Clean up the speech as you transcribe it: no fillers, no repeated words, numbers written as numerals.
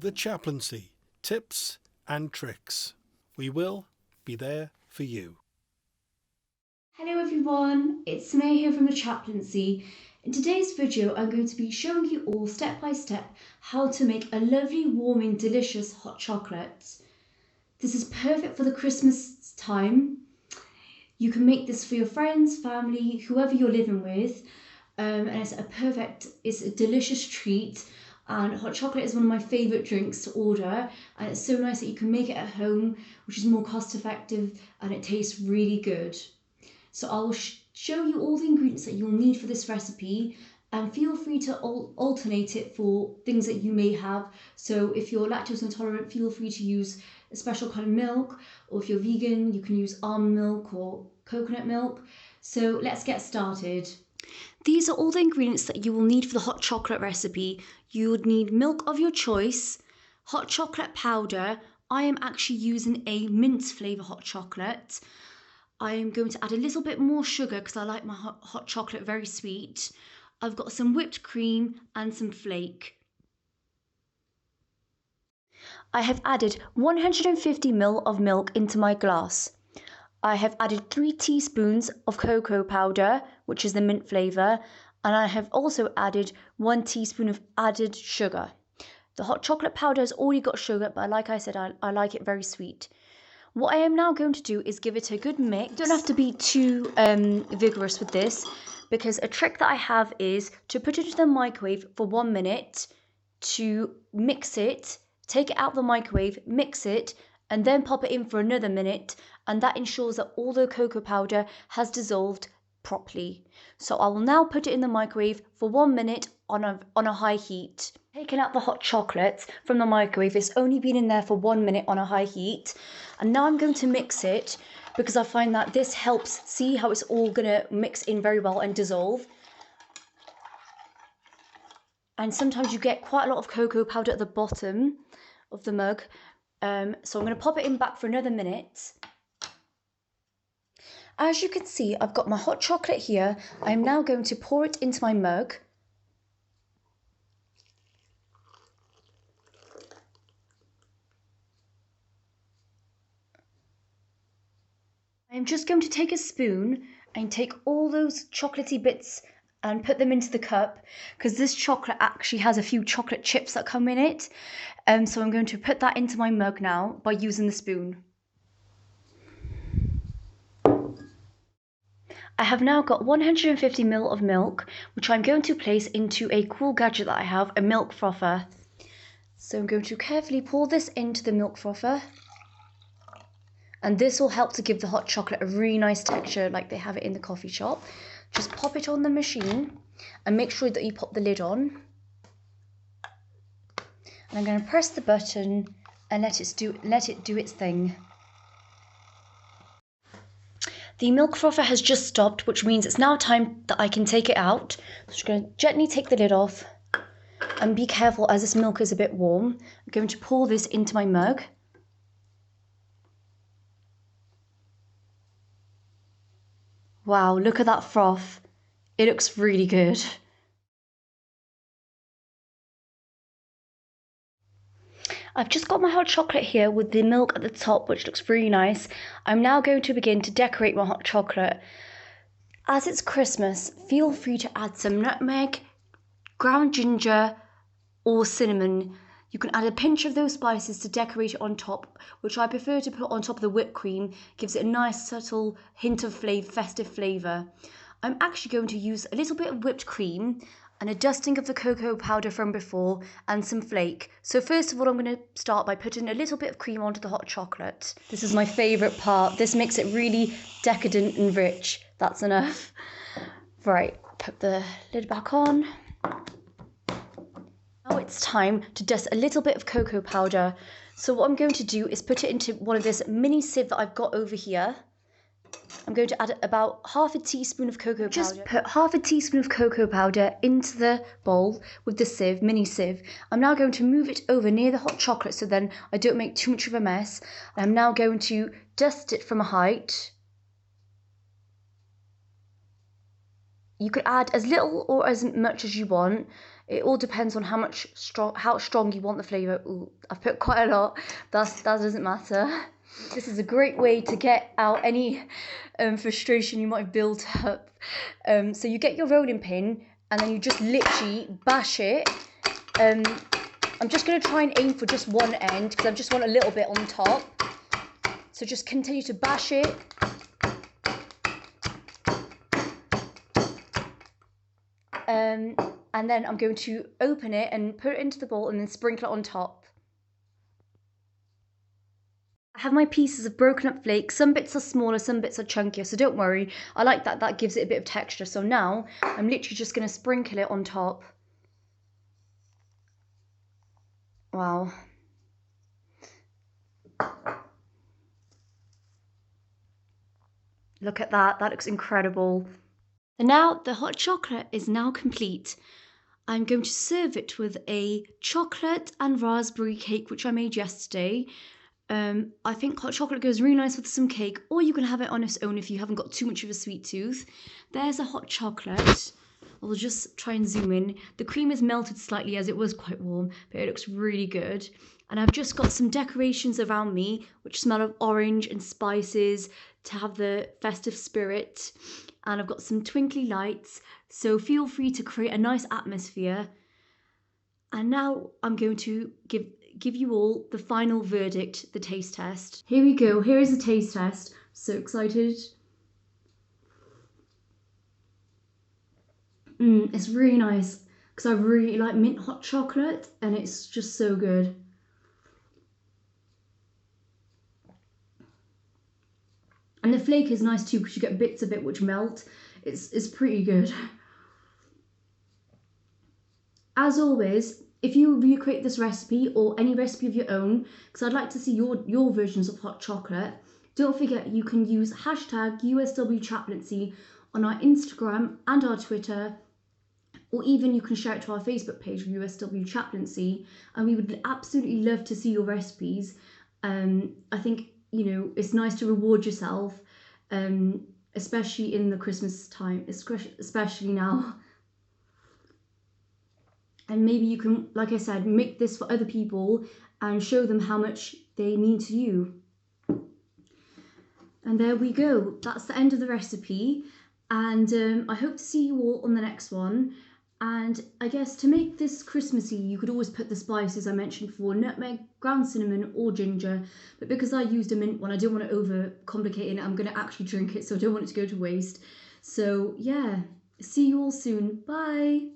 the chaplaincy, tips and tricks. We will be there for you. Hello everyone, it's Sumayah here from the chaplaincy. In today's video I'm going to be showing you all step by step how to make a lovely, warming, delicious hot chocolate. This is perfect for the Christmas time. You can make this for your friends, family, whoever you're living with, and it's a delicious treat. And hot chocolate is one of my favourite drinks to order, and it's so nice that you can make it at home, which is more cost effective and it tastes really good. So I will show you all the ingredients that you'll need for this recipe, and feel free to alternate it for things that you may have. So if you're lactose intolerant, feel free to use a special kind of milk, or if you're vegan, you can use almond milk or coconut milk. So let's get started. These are all the ingredients that you will need for the hot chocolate recipe. You would need milk of your choice, hot chocolate powder. I am actually using a mint flavour hot chocolate. I am going to add a little bit more sugar because I like my hot chocolate very sweet. I've got some whipped cream and some flake. I have added 150 ml of milk into my glass. I have added 3 teaspoons of cocoa powder, which is the mint flavour, and I have also added 1 teaspoon of added sugar. The hot chocolate powder has already got sugar, but like I said, I like it very sweet. What I am now going to do is give it a good mix. You don't have to be too vigorous with this, because a trick that I have is to put it into the microwave for 1 minute to mix it, take it out of the microwave, mix it, and then pop it in for another minute, and that ensures that all the cocoa powder has dissolved properly. So I will now put it in the microwave for 1 minute on a high heat. Taking out the hot chocolate from the microwave, it's only been in there for 1 minute on a high heat, and now I'm going to mix it because I find that this helps. See how it's all gonna mix in very well and dissolve. And sometimes you get quite a lot of cocoa powder at the bottom of the mug. So I'm going to pop it in back for another minute. As you can see, I've got my hot chocolate here. I'm now going to pour it into my mug. I'm just going to take a spoon and take all those chocolatey bits and put them into the cup, because this chocolate actually has a few chocolate chips that come in it. So I'm going to put that into my mug now by using the spoon. I have now got 150 ml of milk, which I'm going to place into a cool gadget that I have, a milk frother. So I'm going to carefully pour this into the milk frother. And this will help to give the hot chocolate a really nice texture like they have it in the coffee shop. Just pop it on the machine and make sure that you pop the lid on. And I'm going to press the button and let it do its thing. The milk frother has just stopped, which means it's now time that I can take it out. So I'm just going to gently take the lid off and be careful as this milk is a bit warm. I'm going to pour this into my mug. Wow, look at that froth. It looks really good. I've just got my hot chocolate here with the milk at the top, which looks really nice. I'm now going to begin to decorate my hot chocolate. As it's Christmas, feel free to add some nutmeg, ground ginger, or cinnamon. You can add a pinch of those spices to decorate it on top, which I prefer to put on top of the whipped cream. Gives it a nice subtle hint of festive flavour. I'm actually going to use a little bit of whipped cream and a dusting of the cocoa powder from before and some flake. So first of all, I'm going to start by putting a little bit of cream onto the hot chocolate. This is my favourite part. This makes it really decadent and rich. That's enough. Right, put the lid back on. Now it's time to dust a little bit of cocoa powder. So what I'm going to do is put it into one of this mini sieve that I've got over here. I'm going to add about half a teaspoon of cocoa powder. Just put half a teaspoon of cocoa powder into the bowl with the sieve, mini sieve. I'm now going to move it over near the hot chocolate so then I don't make too much of a mess. I'm now going to dust it from a height. you could add as little or as much as you want. It all depends on how strong you want the flavour. Ooh, I've put quite a lot. That doesn't matter. This is a great way to get out any frustration you might have built up. So you get your rolling pin and then you just literally bash it. I'm just going to try and aim for just one end because I just want a little bit on top. So just continue to bash it. And then I'm going to open it and put it into the bowl and then sprinkle it on top. I have my pieces of broken up flakes. Some bits are smaller, some bits are chunkier, so don't worry. I like that, that gives it a bit of texture. So now I'm literally just going to sprinkle it on top. Wow. Look at that, that looks incredible. And now the hot chocolate is now complete. I'm going to serve it with a chocolate and raspberry cake, which I made yesterday. I think hot chocolate goes really nice with some cake, or you can have it on its own if you haven't got too much of a sweet tooth. There's a hot chocolate. I'll just try and zoom in. The cream is melted slightly as it was quite warm, but it looks really good. And I've just got some decorations around me, which smell of orange and spices to have the festive spirit. And I've got some twinkly lights, so feel free to create a nice atmosphere. And now I'm going to give you all the final verdict, the taste test. Here we go, here is the taste test. So excited. It's really nice because I really like mint hot chocolate and it's just so good. And the flake is nice too because you get bits of it which melt. It's pretty good. As always, if you recreate this recipe or any recipe of your own, because I'd like to see your versions of hot chocolate, don't forget you can use hashtag USW Chaplaincy on our Instagram and our Twitter, or even you can share it to our Facebook page, USW Chaplaincy, and we would absolutely love to see your recipes. I think, you know, it's nice to reward yourself, especially in the Christmas time, especially now. And maybe you can, like I said, make this for other people and show them how much they mean to you. And there we go. That's the end of the recipe. And I hope to see you all on the next one. And I guess to make this Christmassy, you could always put the spices I mentioned before, nutmeg, ground cinnamon, or ginger. But because I used a mint one, I don't want to overcomplicate it. I'm going to actually drink it, so I don't want it to go to waste. So yeah, see you all soon. Bye.